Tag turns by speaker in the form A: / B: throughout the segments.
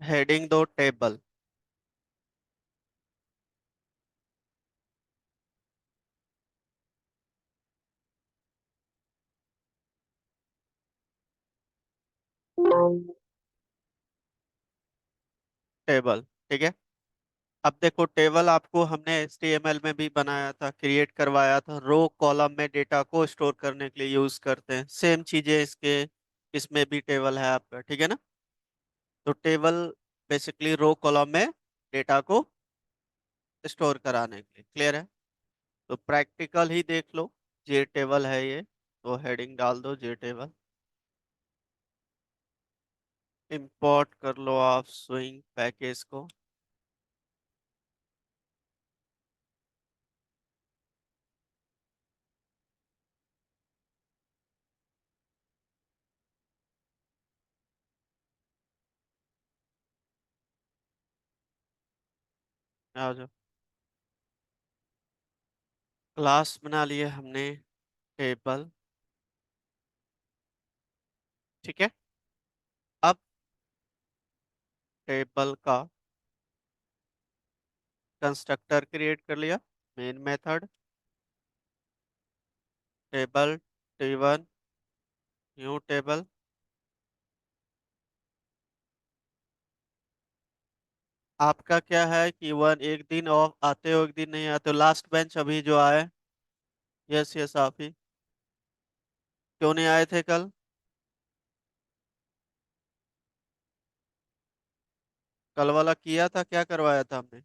A: Heading दो table. Table, ठीक है। अब देखो, टेबल आपको हमने HTML में भी बनाया था, क्रिएट करवाया था। रो कॉलम में डेटा को स्टोर करने के लिए यूज करते हैं। सेम चीजें इसके इसमें भी टेबल है आपका, ठीक है ना। तो टेबल बेसिकली रो कॉलम में डेटा को स्टोर कराने के लिए, क्लियर है। तो प्रैक्टिकल ही देख लो। जे टेबल है ये, तो हेडिंग डाल दो जे टेबल। इंपोर्ट कर लो आप स्विंग पैकेज को। आ जाओ। क्लास बना लिए हमने टेबल, ठीक है। अब टेबल का कंस्ट्रक्टर क्रिएट कर लिया। Main method table T1 new table. आपका क्या है कि वन एक दिन ऑफ आते हो, एक दिन नहीं आते हो। लास्ट बेंच अभी जो आए। यस यस, आप ही। क्यों नहीं आए थे कल? कल वाला किया था, क्या करवाया था हमने?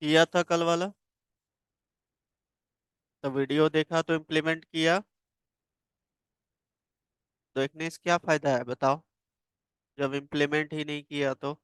A: किया था कल वाला। तो वीडियो देखा तो इम्प्लीमेंट किया। देखने से क्या फायदा है बताओ, जब इम्प्लीमेंट ही नहीं किया तो।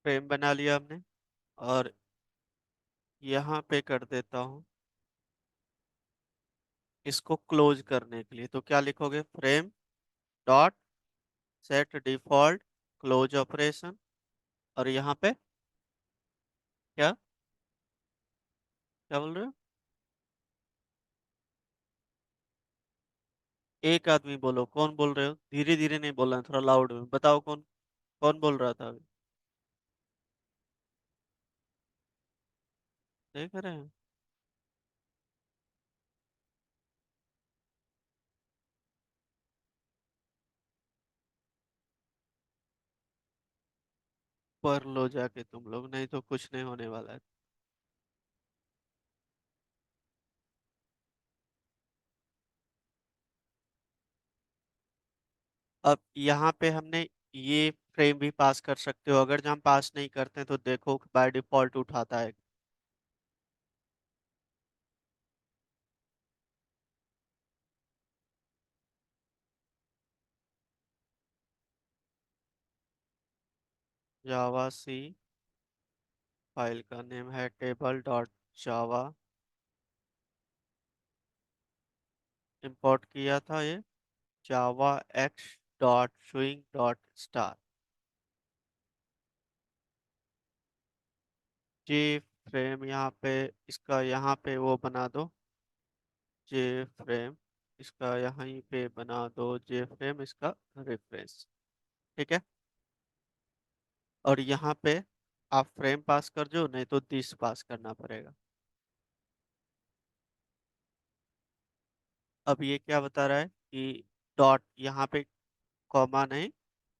A: फ्रेम बना लिया हमने। और यहाँ पे कर देता हूँ इसको क्लोज करने के लिए। तो क्या लिखोगे? Frame dot set default close operation. और यहाँ पे क्या क्या बोल रहे हो? एक आदमी बोलो, कौन बोल रहे हो? धीरे धीरे नहीं बोलना है, थोड़ा लाउड में बताओ। कौन कौन बोल रहा था अभी? देख रहे हैं। पढ़ लो जाके तुम लोग, नहीं तो कुछ नहीं होने वाला है। अब यहाँ पे हमने ये फ्रेम भी पास कर सकते हो। अगर जब हम पास नहीं करते हैं तो देखो बाय डिफॉल्ट उठाता है। जावा सी, फाइल का नेम है टेबल डॉट जावा। इंपोर्ट किया था ये javax dot swing dot star. JFrame यहाँ पे, इसका यहाँ पे वो बना दो। जे फ्रेम इसका यहीं पे बना दो। जे फ्रेम इसका रेफरेंस, ठीक है। और यहाँ पे आप फ्रेम पास कर दो, नहीं तो दिस पास करना पड़ेगा। अब ये क्या बता रहा है कि डॉट यहाँ पे कॉमा नहीं,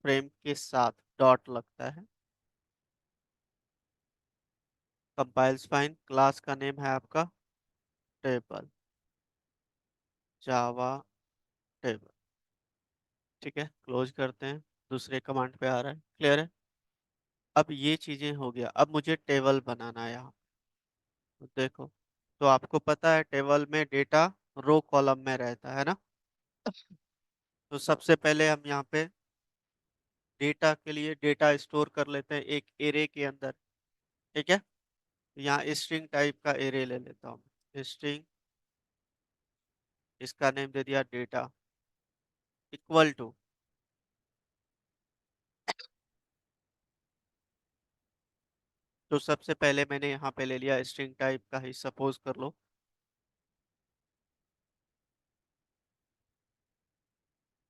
A: फ्रेम के साथ डॉट लगता है। कंपाइल्स फाइन, क्लास का नेम है आपका टेबल, जावा टेबल। ठीक है, क्लोज करते हैं। दूसरे कमांड पे आ रहा है, क्लियर है। अब ये चीजें हो गया, अब मुझे टेबल बनाना है यहाँ। तो देखो, तो आपको पता है टेबल में डेटा रो कॉलम में रहता है ना। तो सबसे पहले हम यहाँ पे डेटा के लिए डेटा स्टोर कर लेते हैं एक एरे के अंदर। ठीक है, यहाँ स्ट्रिंग टाइप का एरे ले लेता हूँ, स्ट्रिंग, इसका नेम दे दिया डेटा इक्वल टू। तो सबसे पहले मैंने यहाँ पे ले लिया स्ट्रिंग टाइप का ही, सपोज कर लो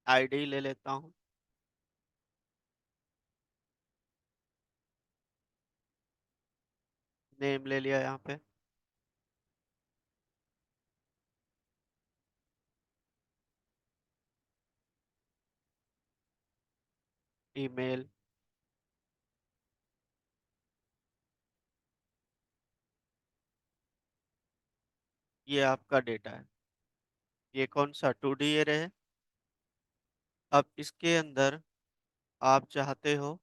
A: आईडी ले लेता हूँ, नेम ले लिया यहाँ पे, ईमेल, ये आपका डेटा है। ये कौन सा 2D एरे है। अब इसके अंदर आप चाहते हो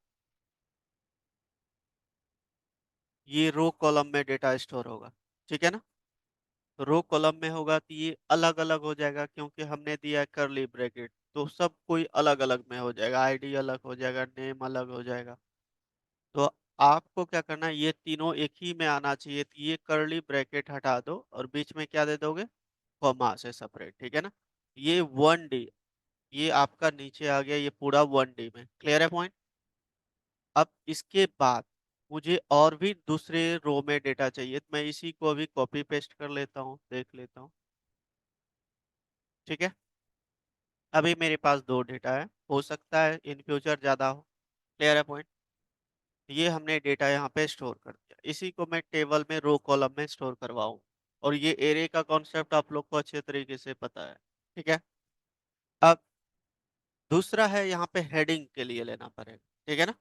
A: ये रो कॉलम में डेटा स्टोर होगा, ठीक है ना। तो रो कॉलम में होगा तो ये अलग अलग हो जाएगा, क्योंकि हमने दिया है करली ब्रैकेट, तो सब कोई अलग अलग में हो जाएगा, आईडी अलग हो जाएगा, नेम अलग हो जाएगा। तो आपको क्या करना है, ये तीनों एक ही में आना चाहिए, तो ये करली ब्रैकेट हटा दो और बीच में क्या दे दोगे, कॉमा से सेपरेट, ठीक है ना। ये 1D, ये आपका नीचे आ गया, ये पूरा 1D में, क्लियर है पॉइंट। अब इसके बाद मुझे और भी दूसरे रो में डेटा चाहिए, तो मैं इसी को अभी कॉपी पेस्ट कर लेता हूँ, देख लेता हूँ। ठीक है, अभी मेरे पास दो डेटा है, हो सकता है इन फ्यूचर ज्यादा हो, क्लियर है पॉइंट। ये हमने डेटा यहाँ पे स्टोर कर दिया, इसी को मैं टेबल में रो कॉलम में स्टोर करवाऊँ। और ये एरे का कॉन्सेप्ट आप लोग को अच्छे तरीके से पता है। ठीक है, अब दूसरा है यहाँ पे हेडिंग के लिए लेना पड़ेगा, ठीक है ना।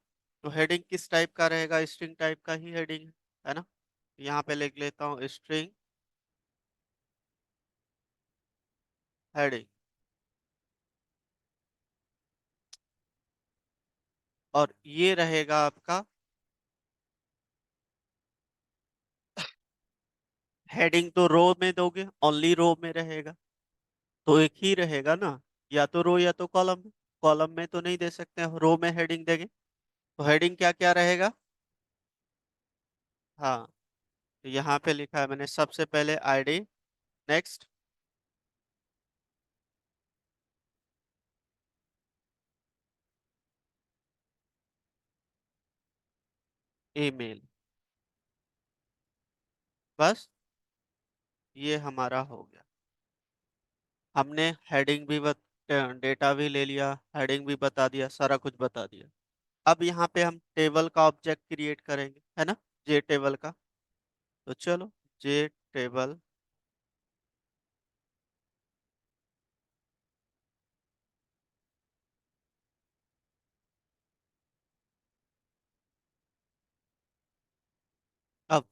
A: तो हेडिंग किस टाइप का रहेगा, स्ट्रिंग टाइप का ही हेडिंग है ना। यहाँ पे लिख लेता हूँ स्ट्रिंग हेडिंग, और ये रहेगा आपका हेडिंग, तो रो में दोगे, ओनली रो में रहेगा, तो एक ही रहेगा ना, या तो रो या तो कॉलम में। कॉलम में तो नहीं दे सकते, रो में हेडिंग देंगे। तो हेडिंग क्या क्या रहेगा, हाँ, तो यहाँ पे लिखा है मैंने सबसे पहले आईडी, नेक्स्ट ईमेल, बस ये हमारा हो गया। हमने हेडिंग भी डेटा भी ले लिया, हेडिंग भी बता दिया, सारा कुछ बता दिया। अब यहाँ पे हम टेबल का ऑब्जेक्ट क्रिएट करेंगे, है ना, जे टेबल का। तो चलो, जे टेबल, अब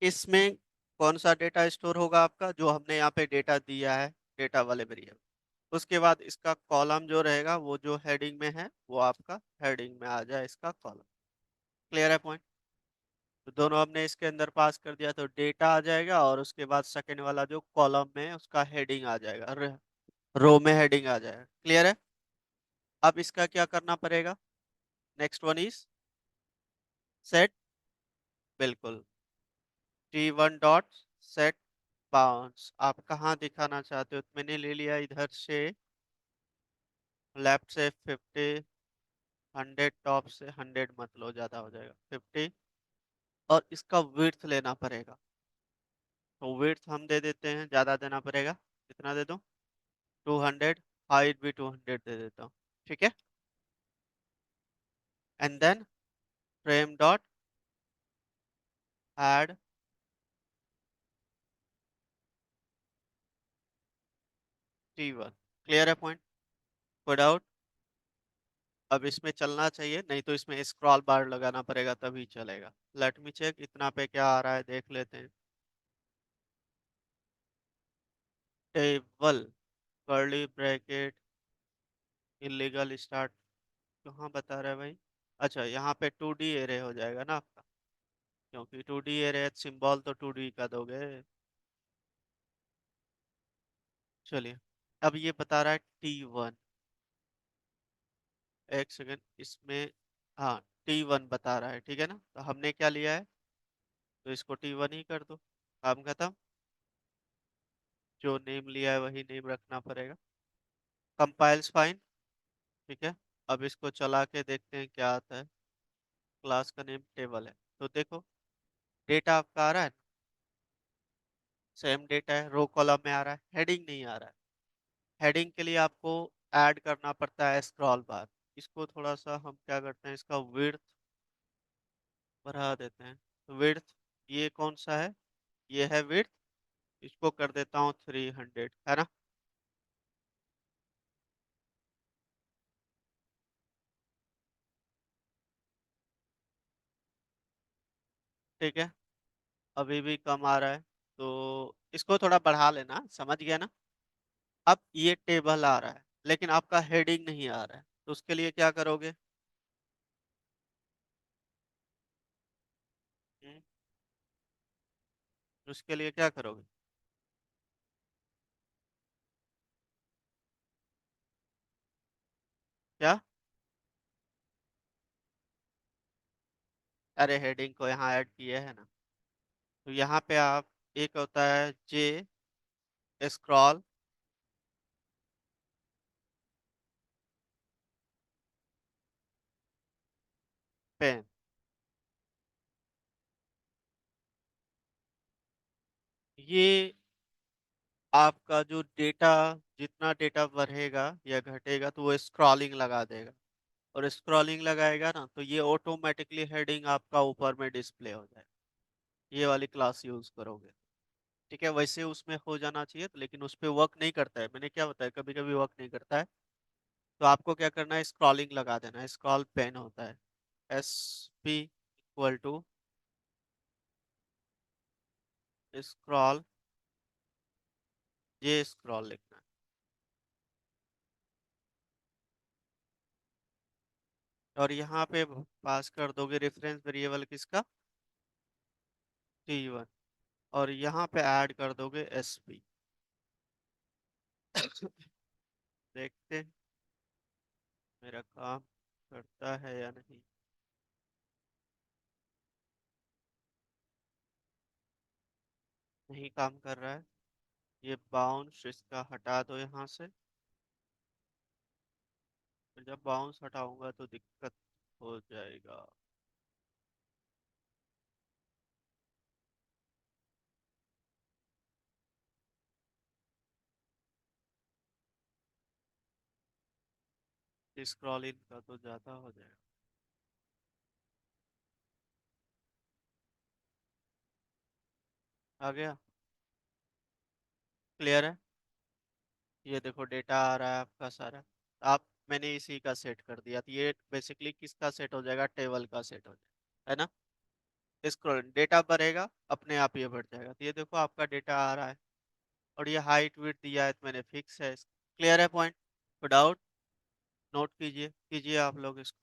A: इसमें कौन सा डेटा स्टोर होगा आपका, जो हमने यहाँ पे डेटा दिया है, डेटा वाले वेरिएबल। उसके बाद इसका कॉलम जो रहेगा, वो जो हेडिंग में है वो आपका हेडिंग में आ जाए, इसका कॉलम, क्लियर है पॉइंट। तो दोनों हमने इसके अंदर पास कर दिया, तो डेटा आ जाएगा, और उसके बाद सेकंड वाला जो कॉलम में है उसका हेडिंग आ जाएगा, रो में हेडिंग आ जाएगा, क्लियर है। अब इसका क्या करना पड़ेगा, नेक्स्ट वन इज सेट, बिल्कुल, T1 डॉट सेट बाउंस। आप कहाँ दिखाना चाहते हो, तो मैंने ले लिया इधर से, लेफ्ट से 50, 100, टॉप से 100 मत लो, ज्यादा हो जाएगा 50। और इसका विड्थ लेना पड़ेगा, तो विड्थ हम दे देते हैं, ज्यादा देना पड़ेगा, कितना दे दूं, 200। हाइट भी 200 दे देता हूँ, ठीक है। And then frame dot add T1, clear है पॉइंट, पुट आउट। अब इसमें चलना चाहिए, नहीं तो इसमें स्क्रॉल बार लगाना पड़ेगा तभी चलेगा। लेट मी चेक इतना पे क्या आ रहा है, देख लेते हैं। Table, curly bracket, illegal start, कहाँ बता रहा है भाई? अच्छा, यहाँ पे 2D एरे हो जाएगा ना आपका, क्योंकि 2D एरे सिंबल तो 2D का दोगे। चलिए, अब ये बता रहा है T1। एक सेकेंड, इसमें, हाँ, T1 बता रहा है, ठीक है ना? तो हमने क्या लिया है, तो इसको T1 ही कर दो, काम खत्म। जो नेम लिया है वही नेम रखना पड़ेगा। कंपाइल्स फाइन, ठीक है। अब इसको चला के देखते हैं क्या आता है। क्लास का नेम टेबल है, तो देखो डेटा आपका आ रहा है, सेम डेटा है, रो कॉलम में आ रहा है, हेडिंग नहीं आ रहा है। हेडिंग के लिए आपको ऐड करना पड़ता है स्क्रॉल बार। इसको थोड़ा सा हम क्या करते हैं, इसका विड्थ बढ़ा देते हैं। विड्थ, ये कौन सा है, ये है विड्थ, इसको कर देता हूँ 300, है ना? ठीक है, अभी भी कम आ रहा है, तो इसको थोड़ा बढ़ा लेना, समझ गया ना? अब ये टेबल आ रहा है लेकिन आपका हेडिंग नहीं आ रहा है, तो उसके लिए क्या करोगे? हम्म, उसके लिए क्या करोगे? क्या? अरे हेडिंग को यहाँ ऐड किए है ना, तो यहाँ पे आप, एक होता है जे स्क्रॉल पेन, ये आपका जो डेटा, जितना डेटा बढ़ेगा या घटेगा तो वो स्क्रॉलिंग लगा देगा, और स्क्रॉलिंग लगाएगा ना तो ये ऑटोमेटिकली हेडिंग आपका ऊपर में डिस्प्ले हो जाएगा। ये वाली क्लास यूज करोगे, ठीक है? वैसे उसमें हो जाना चाहिए तो, लेकिन उस पे वर्क नहीं करता है, मैंने क्या बताया, कभी कभी वर्क नहीं करता है। तो आपको क्या करना है, स्क्रॉलिंग लगा देना है, स्क्रॉल पेन होता है, SP = स्क्रॉल, ये स्क्रॉल लिखना है। और यहाँ पे पास कर दोगे रेफरेंस वेरिएबल किसका, T1, और यहाँ पे ऐड कर दोगे SP। देखते हैं मेरा काम करता है या नहीं। नहीं काम कर रहा है, ये बाउंस इसका हटा दो यहाँ से। फिर जब बाउंस हटाऊंगा तो दिक्कत हो जाएगा। स्क्रॉलिंग का तो ज्यादा हो जाएगा। आ गया? क्लियर है? ये देखो डेटा आ रहा है आपका सारा। आप, मैंने इसी का सेट कर दिया, तो ये बेसिकली किसका सेट हो जाएगा, टेबल का सेट हो जाएगा, है ना? स्क्रॉल डेटा बढ़ेगा अपने आप, ये बढ़ जाएगा। तो ये देखो आपका डेटा आ रहा है, और ये हाइट विड्थ दिया है तो मैंने फिक्स है। क्लियर है पॉइंट? तो डाउट नोट कीजिए, कीजिए आप लोग इसको।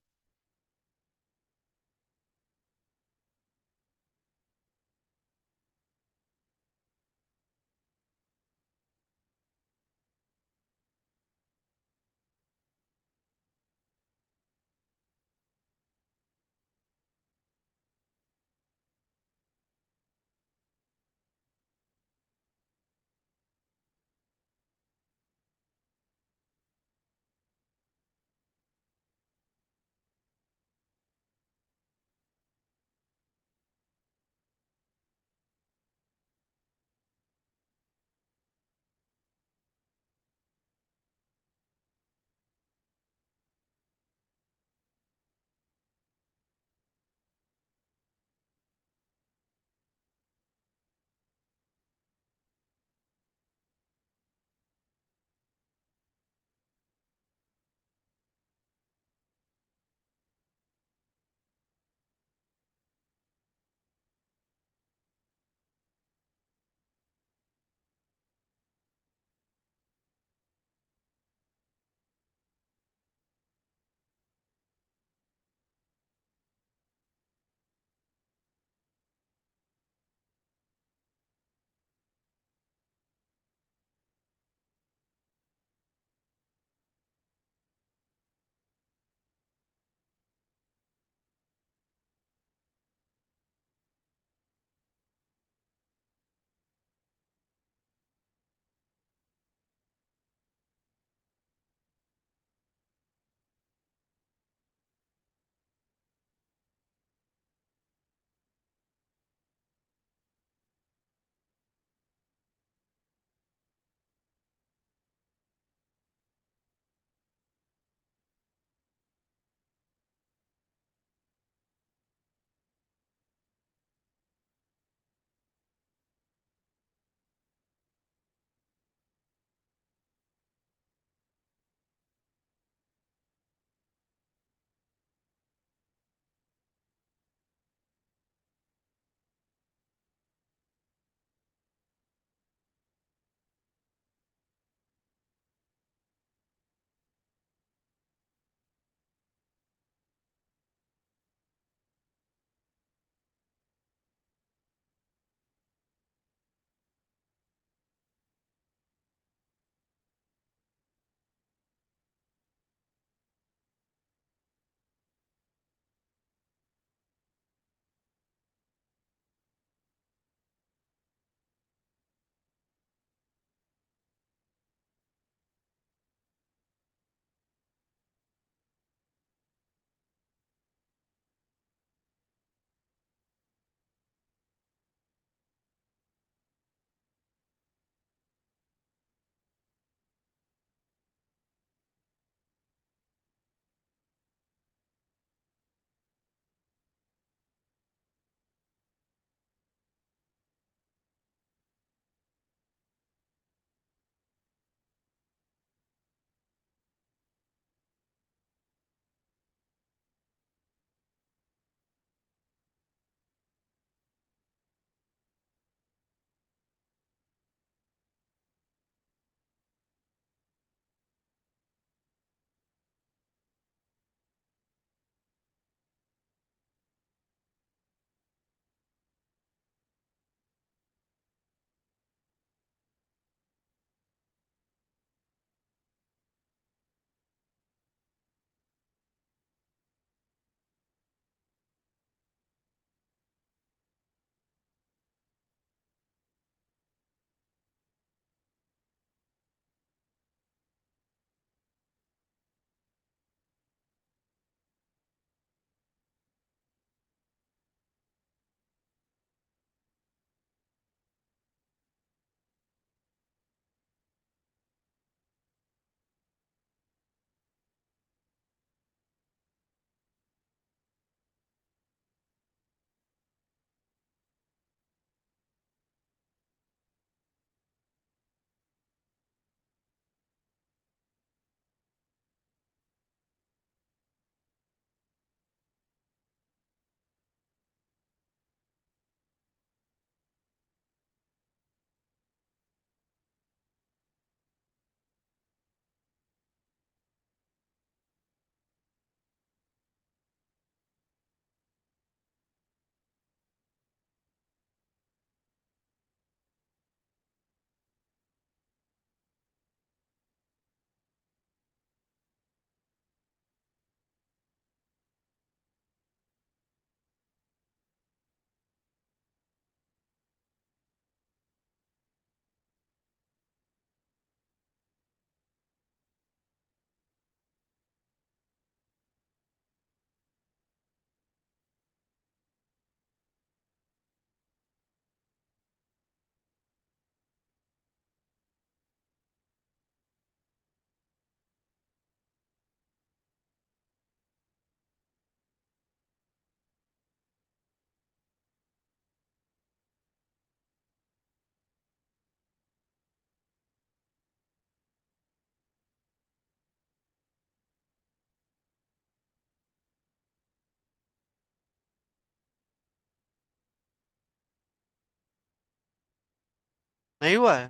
A: नहीं हुआ है?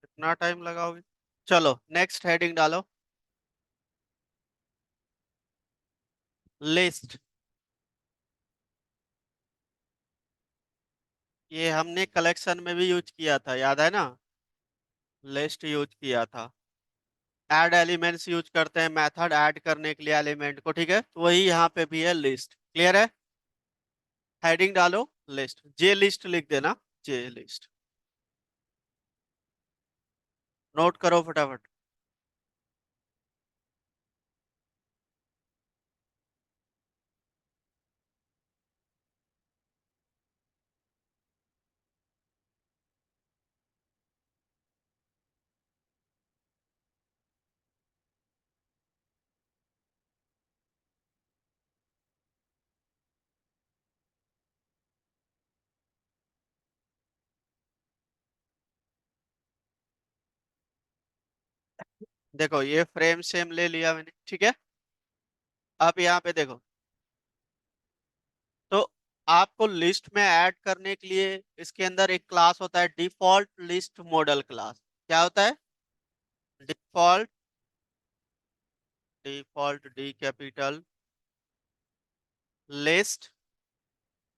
A: इतना टाइम लगाओगे? चलो नेक्स्ट हेडिंग डालो। लिस्ट। ये हमने कलेक्शन में भी यूज किया था, याद है ना? लिस्ट यूज किया था। ऐड एलिमेंट्स यूज करते हैं मेथड ऐड करने के लिए एलिमेंट को, ठीक है? तो वही यहाँ पे भी है, लिस्ट। क्लियर है? हेडिंग डालो लिस्ट, जे लिस्ट लिख देना। जे लिस्ट। नोट करो फटाफट। देखो ये फ्रेम सेम ले लिया मैंने, ठीक है? अब यहाँ पे देखो, तो आपको लिस्ट में ऐड करने के लिए इसके अंदर एक क्लास होता है, डिफॉल्ट लिस्ट मॉडल क्लास। क्या होता है? Default. Default D capital list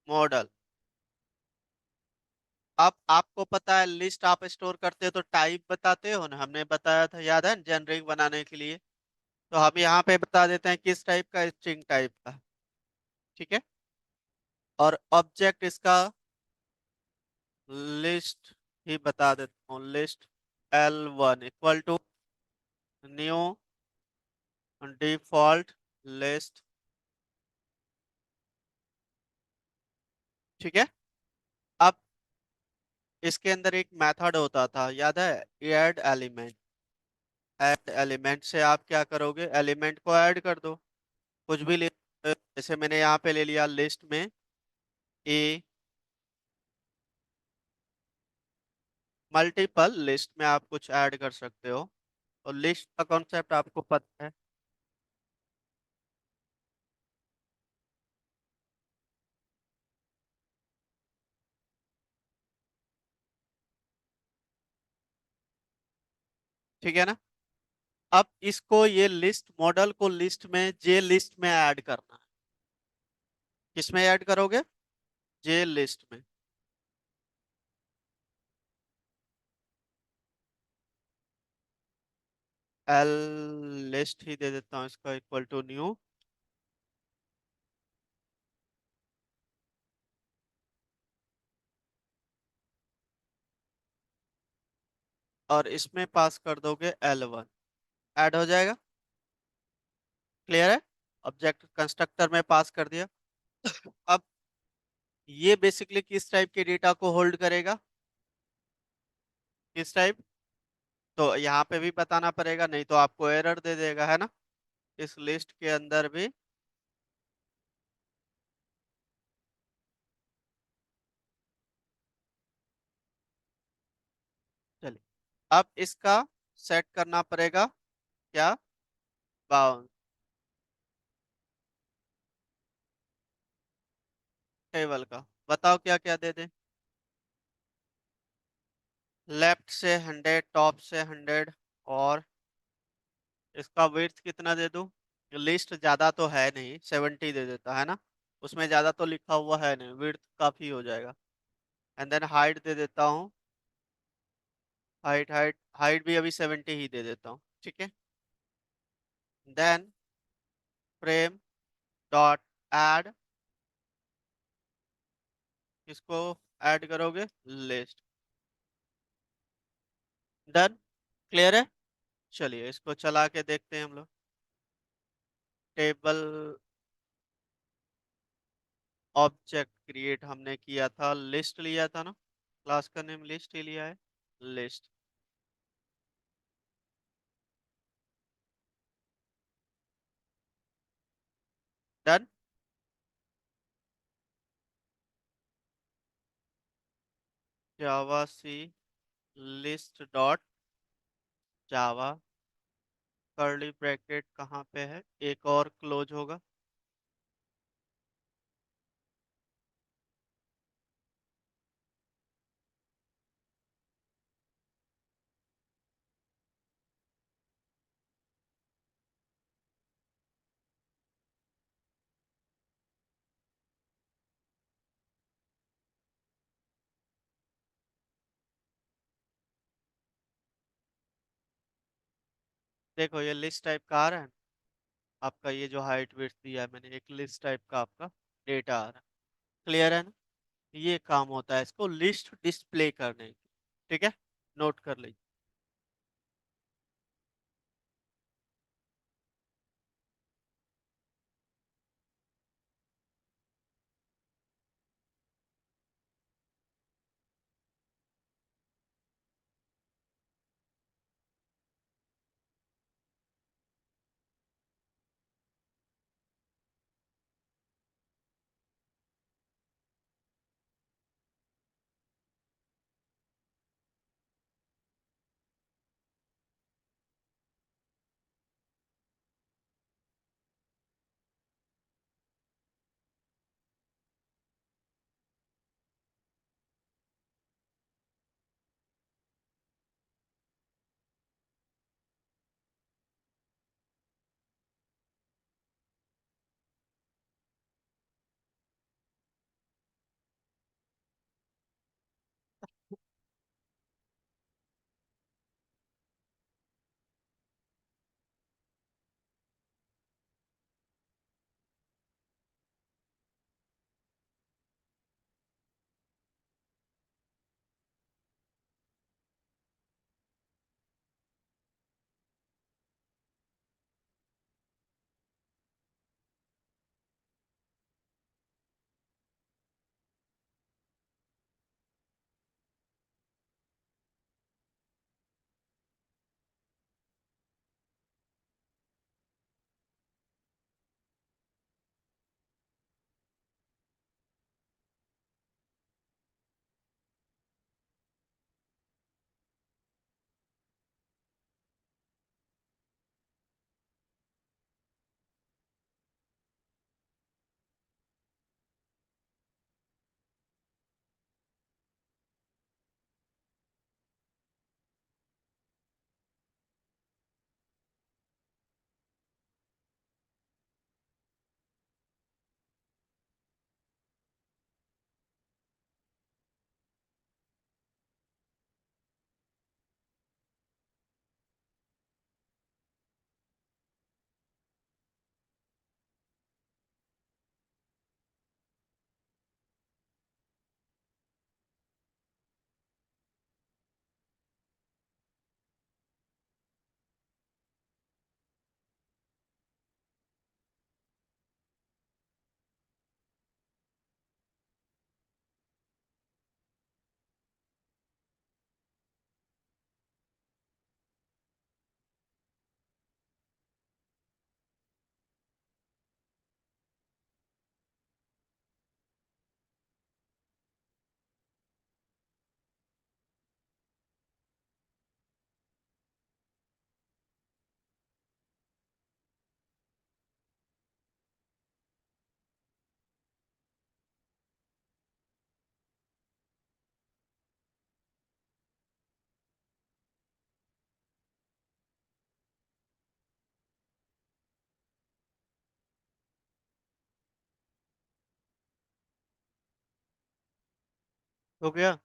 A: model. अब आपको पता है लिस्ट आप स्टोर करते हो तो टाइप बताते हो ना, हमने बताया था, याद है? जेनरिक बनाने के लिए। तो हम यहाँ पे बता देते हैं किस टाइप का, स्ट्रिंग टाइप का। ठीक है? और ऑब्जेक्ट इसका लिस्ट ही बता देता हूँ, list L1 equal to new default list. ठीक है? अब इसके अंदर एक मेथड होता था, याद है? Add element. ऐड एलिमेंट से आप क्या करोगे, एलिमेंट को ऐड कर दो। कुछ भी ले, जैसे मैंने यहाँ पे ले लिया लिस्ट में ए। मल्टीपल लिस्ट में आप कुछ ऐड कर सकते हो। और लिस्ट का कॉन्सेप्ट आपको पता है। ठीक है ना? अब इसको, ये लिस्ट मॉडल को लिस्ट में, जे लिस्ट में ऐड करना है। किसमें ऐड करोगे? जे लिस्ट में। एल लिस्ट ही दे देता हूँ इसका, इक्वल टू न्यू। और इसमें पास कर दोगे L1। ऐड हो जाएगा। क्लियर है? ऑब्जेक्ट कंस्ट्रक्टर में पास कर दिया। अब ये बेसिकली किस टाइप के डेटा को होल्ड करेगा? किस टाइप? तो यहाँ पे भी बताना पड़ेगा, नहीं तो आपको एरर दे देगा, है ना? इस लिस्ट के अंदर भी। चलिए, अब इसका सेट करना पड़ेगा क्या? बाउंड। टेबल का बताओ क्या क्या दे दे। लेफ्ट से 100, टॉप से 100। और इसका विड्थ कितना दे दूं? लिस्ट ज्यादा तो है नहीं, 70 दे देता है ना। उसमें ज्यादा तो लिखा हुआ है नहीं, विड्थ काफी हो जाएगा। एंड देन हाइट दे देता हूँ। हाइट हाइट हाइट भी अभी 70 ही दे देता हूँ, ठीक है? देन फ्रेम डॉट ऐड, इसको ऐड करोगे लिस्ट। डन। क्लियर है? चलिए इसको चला के देखते हैं हम लोग। टेबल ऑब्जेक्ट क्रिएट हमने किया था, लिस्ट लिया था ना, क्लास का नेम लिस्ट ही लिया है। List. Done. Javac list dot Java, curly bracket कहाँ पे है, एक और क्लोज होगा। देखो ये लिस्ट टाइप का आ रहा है। आपका ये जो हाइट विड्थ दिया है मैंने, एक लिस्ट टाइप का आपका डेटा आ रहा है। क्लियर है ना? ये काम होता है इसको लिस्ट डिस्प्ले करने की। ठीक है, नोट कर लीजिए। हो गया?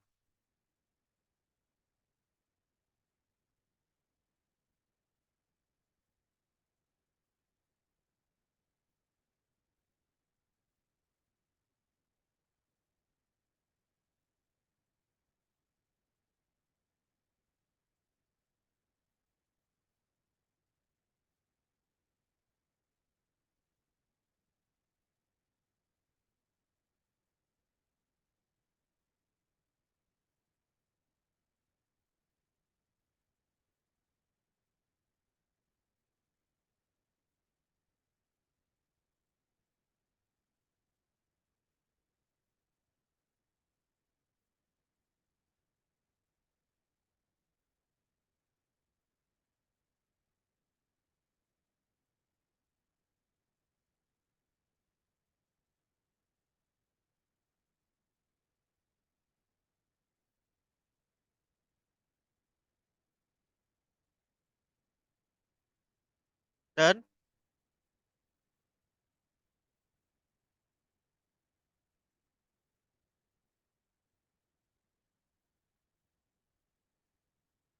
A: डन।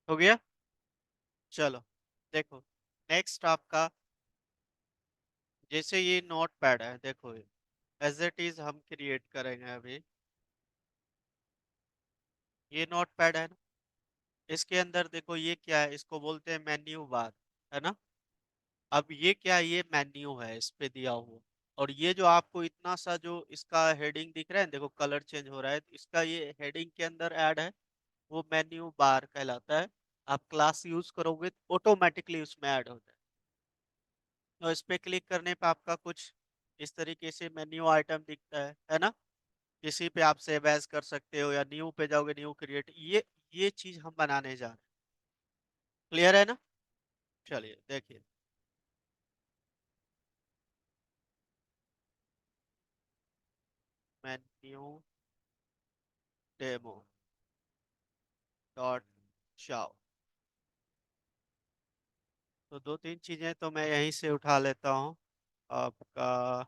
A: हो गया। चलो देखो, नेक्स्ट आपका, जैसे ये नोट पैड है, देखो एज इट इज हम क्रिएट करेंगे अभी। ये नोट पैड है ना, इसके अंदर देखो ये क्या है, इसको बोलते हैं मेन्यू बार, है ना। अब ये क्या है, ये मेन्यू है इस पे दिया हुआ। और ये जो आपको इतना सा जो इसका हेडिंग दिख रहा है, देखो कलर चेंज हो रहा है, तो इसका ये हेडिंग के अंदर ऐड है, वो मेन्यू बार कहलाता है। आप क्लास यूज करोगे तो ऑटोमेटिकली उसमें ऐड हो जाए। तो इस पे क्लिक करने पे आपका कुछ इस तरीके से मेन्यू आइटम दिखता है ना। किसी पे आप सेव एज कर सकते हो, या न्यू पे जाओगे, न्यू क्रिएट, ये चीज हम बनाने जा रहे हैं। क्लियर है ना। चलिए देखिए, मेन्यू डेमो डॉट जाओ। तो दो तीन चीजें तो मैं यहीं से उठा लेता हूँ आपका।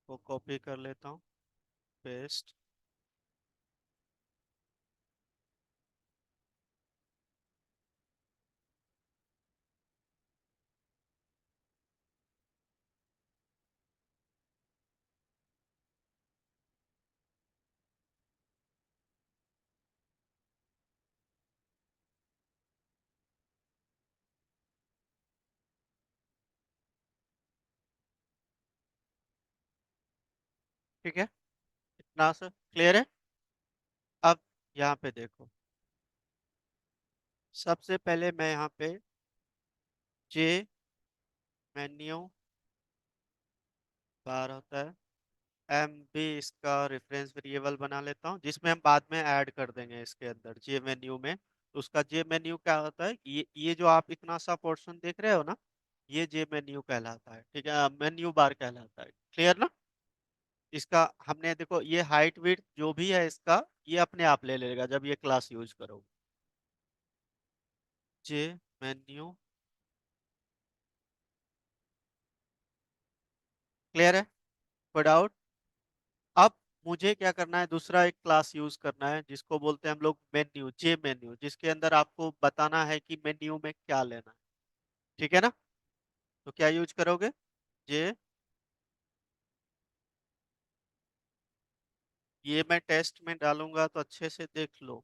A: को कॉपी कर लेता हूँ, पेस्ट। ठीक है, इतना सा क्लियर है। अब यहाँ पे देखो, सबसे पहले मैं यहाँ पे जे मेन्यू बार होता है, एम भी इसका रेफरेंस वेरिएबल बना लेता हूँ, जिसमें हम बाद में ऐड कर देंगे इसके अंदर जे मेन्यू में। तो उसका जे मेन्यू क्या होता है, ये जो आप इतना सा पोर्शन देख रहे हो ना, ये जे मेन्यू कहलाता है, ठीक है, मेन्यू बार कहलाता है। क्लियर ना। इसका हमने देखो, ये हाइट विड्थ जो भी है इसका, ये अपने आप ले लेगा जब ये क्लास यूज करोगे। जे मेन्यू, क्लियर है, कोई डाउट। अब मुझे क्या करना है, दूसरा एक क्लास यूज करना है जिसको बोलते हैं हम लोग मेन्यू, जे मेन्यू, जिसके अंदर आपको बताना है कि मेन्यू में क्या लेना है। ठीक है ना। तो क्या यूज करोगे, जे, ये मैं टेस्ट में डालूंगा तो अच्छे से देख लो।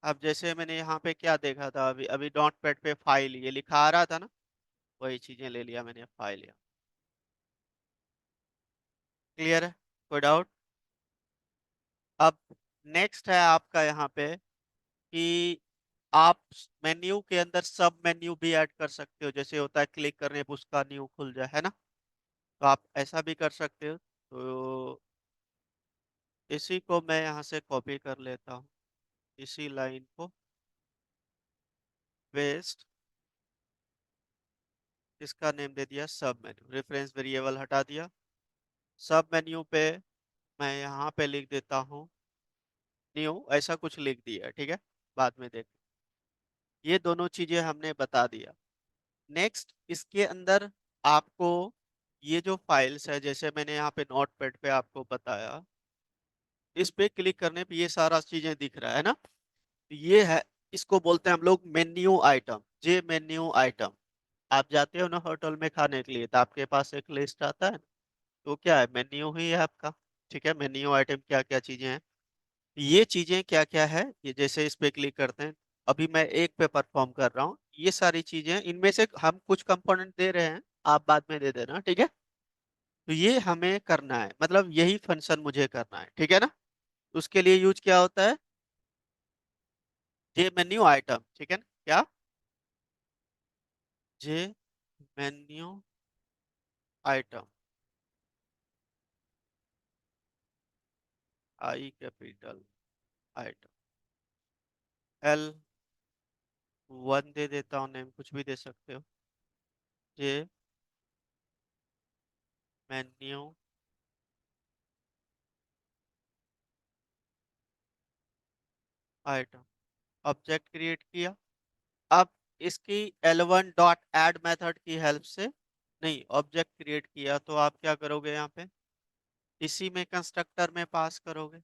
A: अब जैसे मैंने यहाँ पे क्या देखा था, अभी अभी डॉट पैड पे फाइल ये लिखा आ रहा था ना, वही चीजें ले लिया मैंने, फाइल। क्लियर है, कोई डाउट। अब नेक्स्ट है आपका यहाँ पे कि आप मेन्यू के अंदर सब मेन्यू भी ऐड कर सकते हो, जैसे होता है क्लिक करने पे उसका न्यू खुल जाए, है ना। तो आप ऐसा भी कर सकते हो। तो इसी को मैं यहाँ से कॉपी कर लेता हूँ, इसी लाइन को पेस्ट, इसका नेम दे दिया सब मेन्यू, रेफरेंस वेरिएबल हटा दिया। सब मेन्यू पे मैं यहाँ पे लिख देता हूँ न्यू, ऐसा कुछ लिख दिया, ठीक है, बाद में देख। ये दोनों चीजें हमने बता दिया। नेक्स्ट इसके अंदर आपको ये जो फाइल्स है, जैसे मैंने यहाँ पे नोटपैड पे आपको बताया, इस पे क्लिक करने पे ये सारा चीजें दिख रहा है ना। ये है, इसको बोलते हैं हम लोग मेन्यू आइटम, जे मेन्यू आइटम। आप जाते हो ना होटल में खाने के लिए, तो आपके पास एक लिस्ट आता है, तो क्या है, मेन्यू ही है आपका। ठीक है, मेन्यू आइटम क्या क्या चीजें हैं, ये चीजें क्या क्या है, ये जैसे इस पे क्लिक करते हैं, अभी मैं एक पे परफॉर्म कर रहा हूँ, ये सारी चीजें, इनमें से हम कुछ कंपोनेंट दे रहे हैं, आप बाद में दे देना, ठीक है। तो ये हमें करना है, मतलब यही फंक्शन मुझे करना है, ठीक है ना। उसके लिए यूज क्या होता है, जे मेन्यू आइटम, ठीक है ना, क्या, J menu item, I capital item, L one दे देता हूँ, नेम कुछ भी दे सकते हो, J menu item, object create किया। अब इसकी L1 डॉट एड मेथड की हेल्प से, नहीं, ऑब्जेक्ट क्रिएट किया, तो आप क्या करोगे यहाँ पे, इसी में कंस्ट्रक्टर में पास करोगे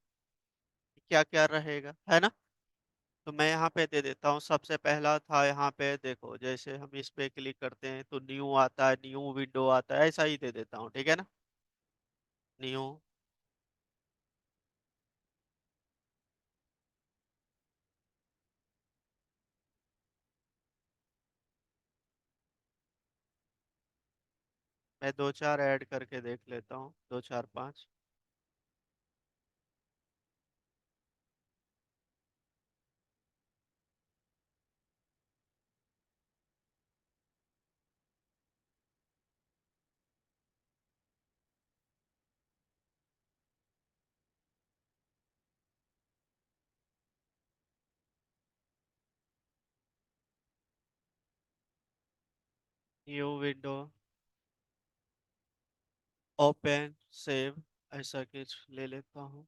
A: क्या क्या रहेगा, है ना। तो मैं यहाँ पे दे देता हूँ। सबसे पहला था यहाँ पे, देखो जैसे हम इस पे क्लिक करते हैं तो न्यू आता है, न्यू विंडो आता है, ऐसा ही दे देता हूँ, ठीक है ना। न्यू। मैं दो चार ऐड करके देख लेता हूँ, दो चार पाँच। न्यू विंडो, ओपन, सेव, ऐसा कुछ ले लेता हूँ।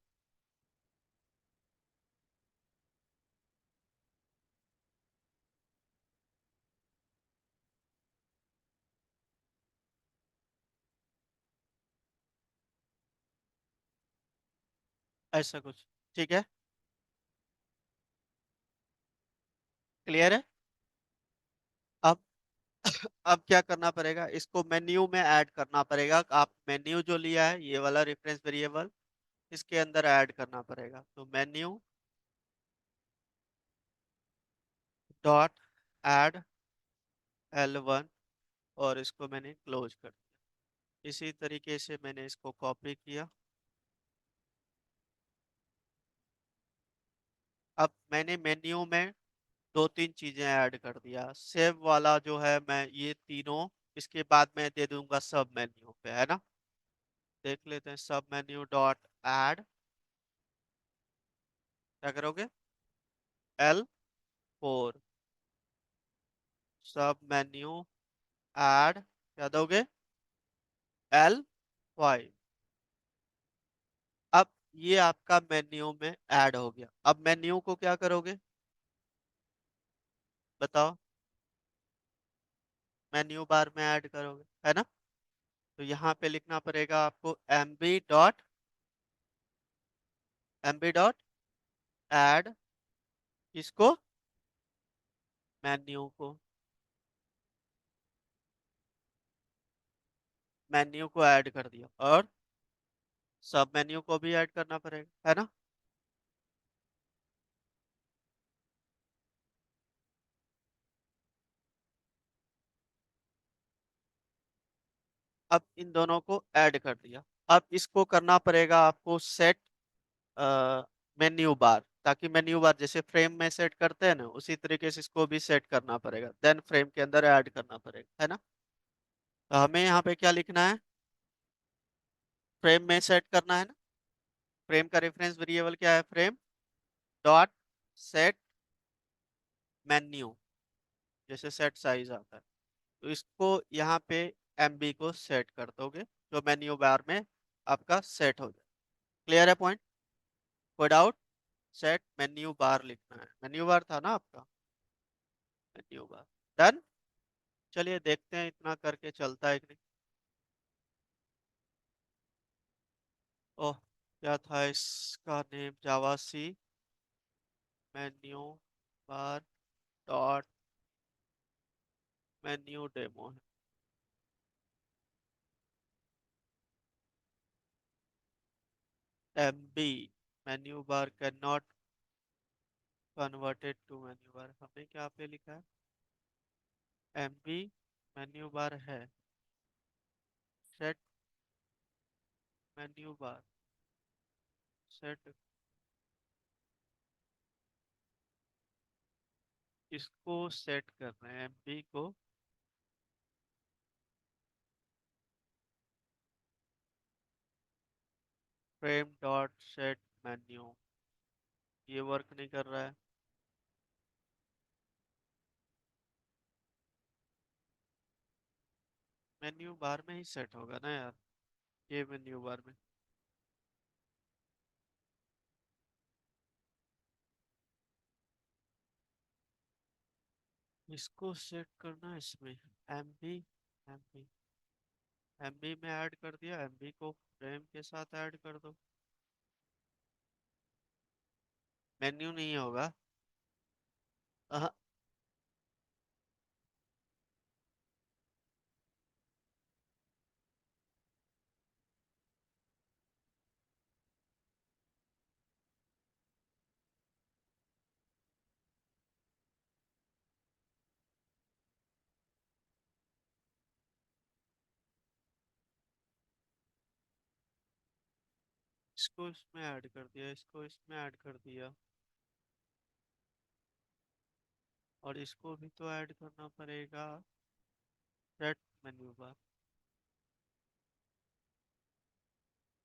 A: ऐसा कुछ, ठीक है। क्लियर है। अब अब क्या करना पड़ेगा, इसको मेन्यू में ऐड करना पड़ेगा। आप मेन्यू जो लिया है ये वाला रेफरेंस वेरिएबल, इसके अंदर ऐड करना पड़ेगा। तो मेन्यू डॉट ऐड L1, और इसको मैंने क्लोज कर दिया। इसी तरीके से मैंने इसको कॉपी किया। अब मैंने मेन्यू में दो तीन चीजें ऐड कर दिया। सेव वाला जो है, मैं ये तीनों इसके बाद मैं दे दूंगा सब मेन्यू पे, है ना। देख लेते हैं, सब मेन्यू डॉट ऐड, क्या करोगे, L4। सब मेन्यू ऐड, क्या दोगे, L5। अब ये आपका मेन्यू में ऐड हो गया। अब मेन्यू को क्या करोगे, बताओ। मेन्यू बार में ऐड करोगे, है ना। तो यहाँ पे लिखना पड़ेगा आपको mb डॉट ऐड, किसको, मेन्यू को। मेन्यू को ऐड कर दिया, और सब मेन्यू को भी ऐड करना पड़ेगा, है ना। अब इन दोनों को ऐड कर दिया। अब इसको करना पड़ेगा आपको सेट मेन्यू बार, ताकि मेन्यू बार जैसे फ्रेम में सेट करते हैं ना, उसी तरीके से इसको भी सेट करना पड़ेगा, देन फ्रेम के अंदर ऐड करना पड़ेगा, है ना। तो हमें यहाँ पे क्या लिखना है, फ्रेम में सेट करना है ना। फ्रेम का रेफरेंस वेरिएबल क्या है, फ्रेम डॉट सेट मेन्यू, जैसे सेट साइज आता है। तो इसको यहाँ पे MB को सेट कर दोगे, जो मेन्यू बार में आपका सेट हो जाए। क्लियर है पॉइंट। कोई डाउट। सेट मेन्यू बार लिखना है, मेन्यू बार था ना आपका, मेन्यू बार। डन। चलिए देखते हैं इतना करके चलता है कि नहीं। ओह, क्या था इसका name, Java C menu bar dot menu demo है। MB menu bar can not converted to menu bar, हमने क्या पे लिखा है, MB मेन्यू बार है, सेट मेन्यू बार, सेट, इसको सेट कर रहे हैं MB को। फ्रेम डॉट सेट मेन्यू, ये वर्क नहीं कर रहा है। मेन्यू बार में ही सेट होगा ना यार, ये मेन्यू बार में। इसको सेट करना है इसमें, MB, MB, एमबी में ऐड कर दिया, एमबी को फ्रेम के साथ ऐड कर दो। मेन्यू नहीं होगा। इसको इसमें ऐड कर दिया, इसको इसमें ऐड कर दिया, और इसको भी तो ऐड करना पड़ेगा। सेट मेन्यू बार।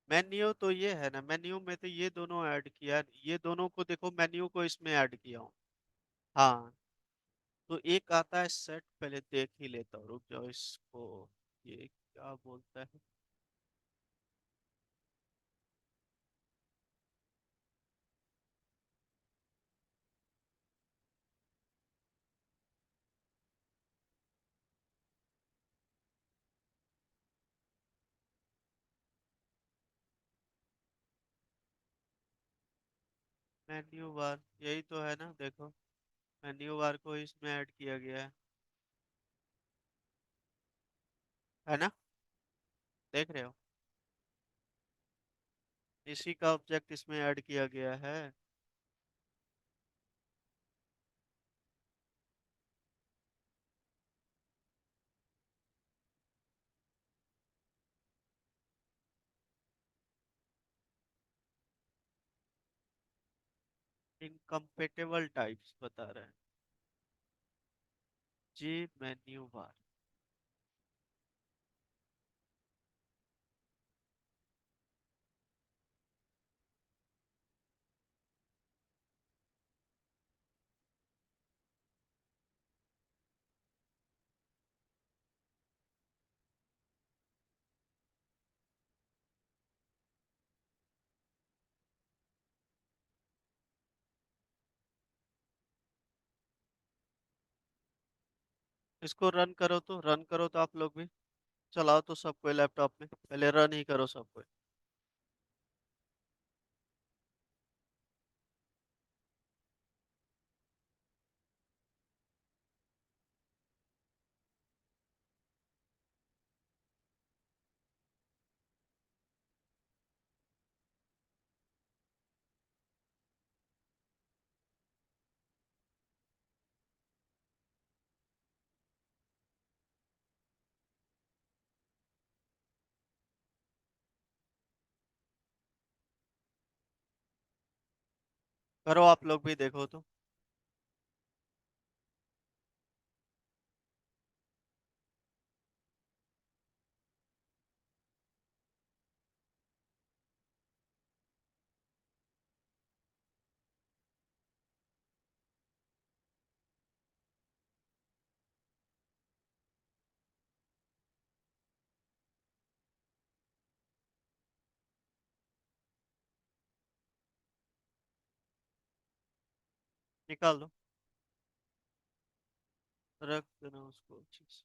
A: मेन्यू तो ये है ना, मेन्यू में तो ये दोनों ऐड किया, ये दोनों को देखो, मेन्यू को इसमें ऐड किया हूँ। हाँ, तो एक आता है सेट, पहले देख ही लेता हूँ, रुक जाओ इसको। ये क्या बोलता है? मेन्यू बार यही तो है ना, देखो। मेन्यू बार को इसमें ऐड किया गया है ना? देख रहे हो? इसी का ऑब्जेक्ट इसमें ऐड किया गया है। इनकम्पेटेबल टाइप्स बता रहे हैं। जी, मेन्यू बार। इसको रन करो, तो रन करो तो आप लोग भी चलाओ तो सबको लैपटॉप में, पहले रन ही करो सबको। करो आप लोग भी, देखो तो। निकाल दो, रख देना उसको अच्छे से।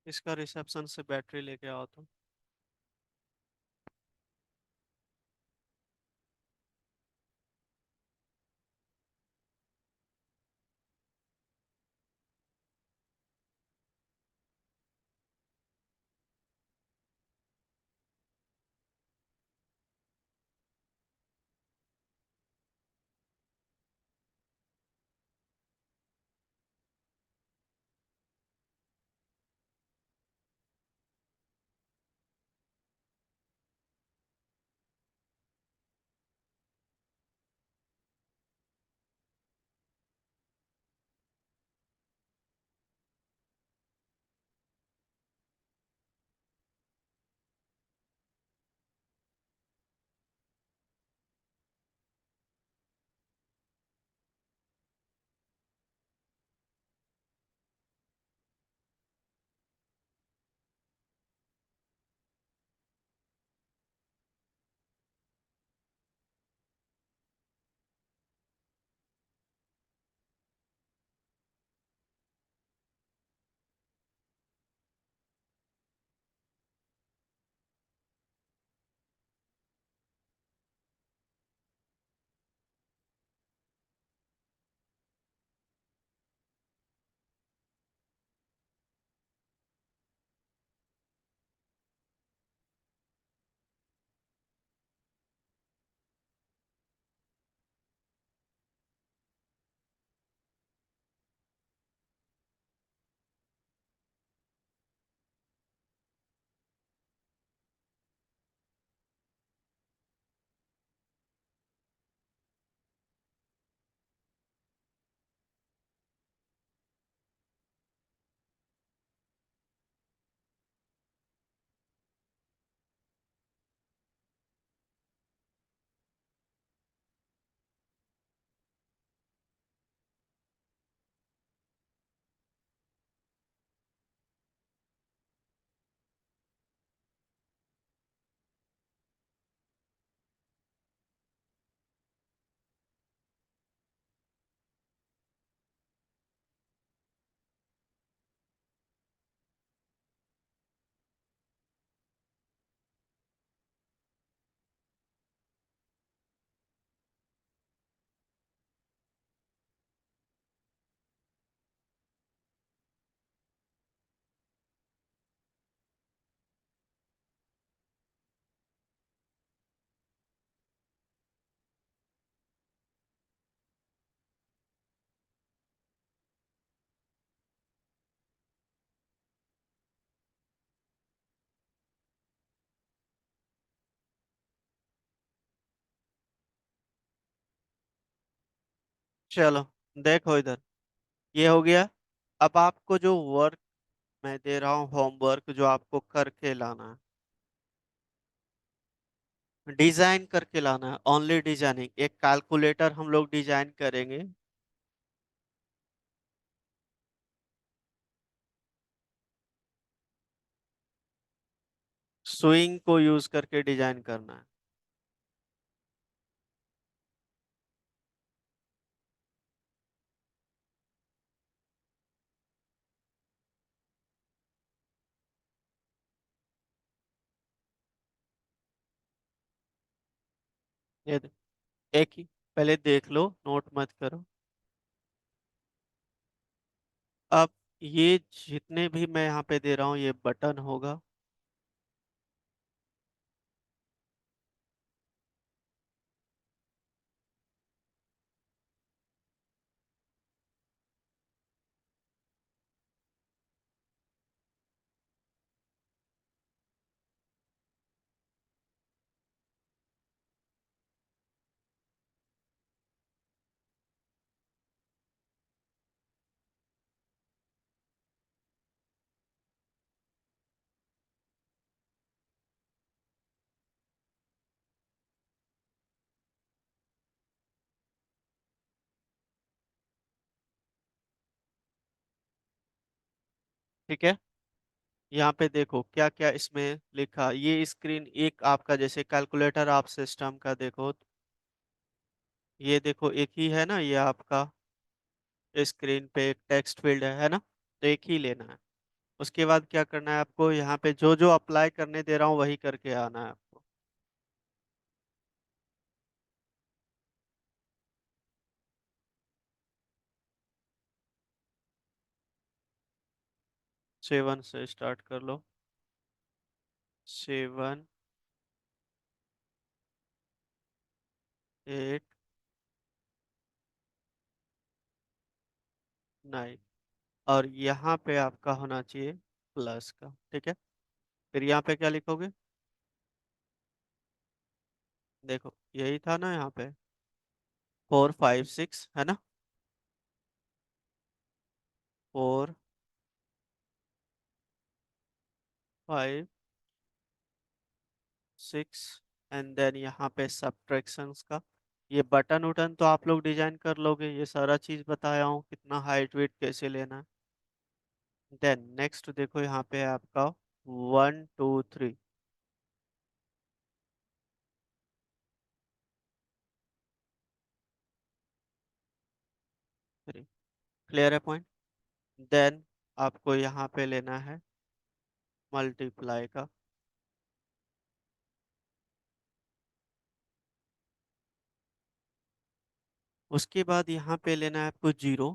A: इसका रिसेप्शन से बैटरी लेके आओ तो। चलो देखो इधर, ये हो गया। अब आपको जो वर्क मैं दे रहा हूँ, होमवर्क जो आपको करके लाना है, डिजाइन करके लाना है, ओनली डिजाइनिंग। एक कैलकुलेटर हम लोग डिजाइन करेंगे। स्विंग को यूज करके डिजाइन करना है। ये एक ही पहले देख लो, नोट मत करो। अब ये जितने भी मैं यहाँ पे दे रहा हूँ, ये बटन होगा। ठीक है, यहाँ पे देखो क्या क्या इसमें लिखा। ये स्क्रीन एक आपका जैसे कैलकुलेटर आप सिस्टम का देखो, ये देखो एक ही है ना, ये आपका स्क्रीन पे एक टेक्स्ट फील्ड है ना, तो एक ही लेना है। उसके बाद क्या करना है आपको, यहाँ पे जो जो अप्लाई करने दे रहा हूँ वही करके आना है आपको। 7 से स्टार्ट कर लो। 7, 8, 9, और यहाँ पे आपका होना चाहिए प्लस का, ठीक है। फिर यहाँ पे क्या लिखोगे, देखो यही था ना यहाँ पे, 4, 5, 6 है ना। 4, 5, 6, एंड देन यहाँ पे सब्ट्रैक्शंस का। ये बटन उटन तो आप लोग डिजाइन कर लोगे, ये सारा चीज बताया हूँ, कितना हाइट वेट कैसे लेना है। देन नेक्स्ट देखो यहाँ पे है आपका 1, 2, 3। क्लियर है पॉइंट। देन आपको यहाँ पे लेना है मल्टीप्लाई का। उसके बाद यहाँ पे लेना है आपको 0,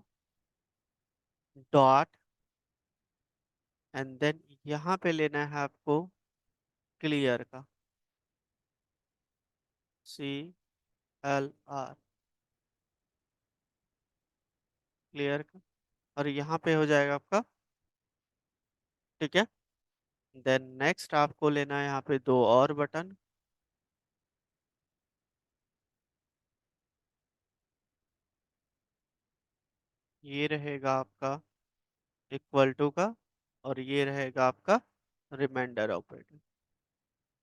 A: डॉट, एंड देन यहाँ पे लेना है आपको क्लियर का, CLR, क्लियर का। और यहाँ पे हो जाएगा आपका, ठीक है। देन नेक्स्ट आपको लेना है यहाँ पे दो और बटन। ये रहेगा आपका इक्वल टू का, और ये रहेगा आपका रिमाइंडर ऑपरेटर।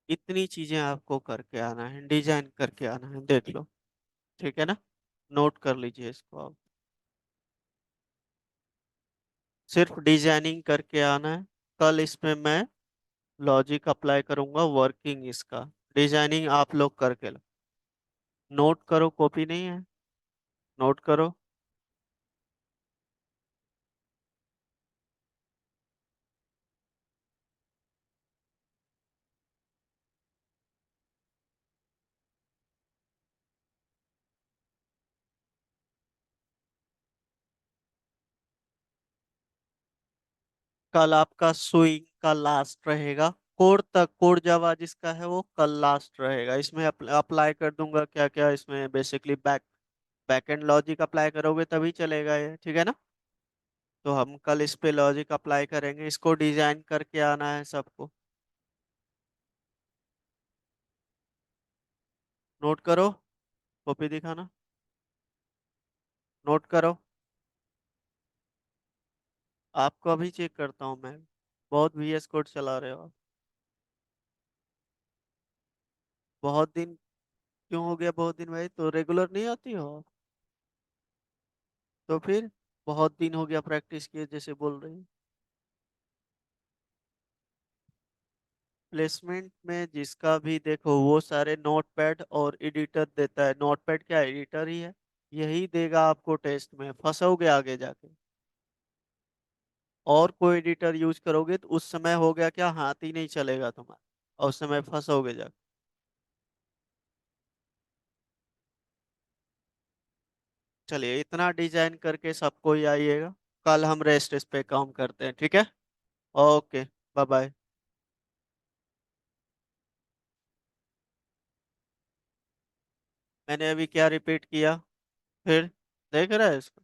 A: इतनी चीजें आपको करके आना है, डिजाइन करके आना है, देख लो, ठीक है ना। नोट कर लीजिए इसको आप। सिर्फ डिजाइनिंग करके आना है। कल इसमें मैं लॉजिक अप्लाई करूंगा, वर्किंग इसका। डिजाइनिंग आप लोग करके लो। नोट करो, कॉपी नहीं है, नोट करो। कल आपका स्विंग का लास्ट रहेगा। कोड तक, कोड जावा जिसका है वो कल लास्ट रहेगा। इसमें अप्लाई कर दूंगा क्या क्या, इसमें बेसिकली बैकएंड लॉजिक अप्लाई करोगे तभी चलेगा ये, ठीक है ना। तो हम कल इस पे लॉजिक अप्लाई करेंगे, इसको डिजाइन करके आना है सबको। नोट करो, कॉपी दिखाना, नोट करो। आपको अभी चेक करता हूँ मैं, बहुत VS कोड चला रहे हो आप। बहुत दिन क्यों हो गया, बहुत दिन भाई, तो रेगुलर नहीं आती हो आप? तो फिर बहुत दिन हो गया प्रैक्टिस किए जैसे बोल रही। प्लेसमेंट में जिसका भी देखो वो सारे नोटपैड और एडिटर देता है। नोटपैड क्या, एडिटर ही है। यही देगा आपको टेस्ट में, फंसोगे आगे जाके। और कोई एडिटर यूज करोगे तो उस समय हो गया क्या, हाथ ही नहीं चलेगा तुम्हारा, और उस समय फंसोगे जाके। चलिए इतना डिजाइन करके सबको ही आइएगा। कल हम रेस्ट इस पे काम करते हैं, ठीक है। Okay, bye bye. मैंने अभी क्या रिपीट किया, फिर देख रहा है इसको।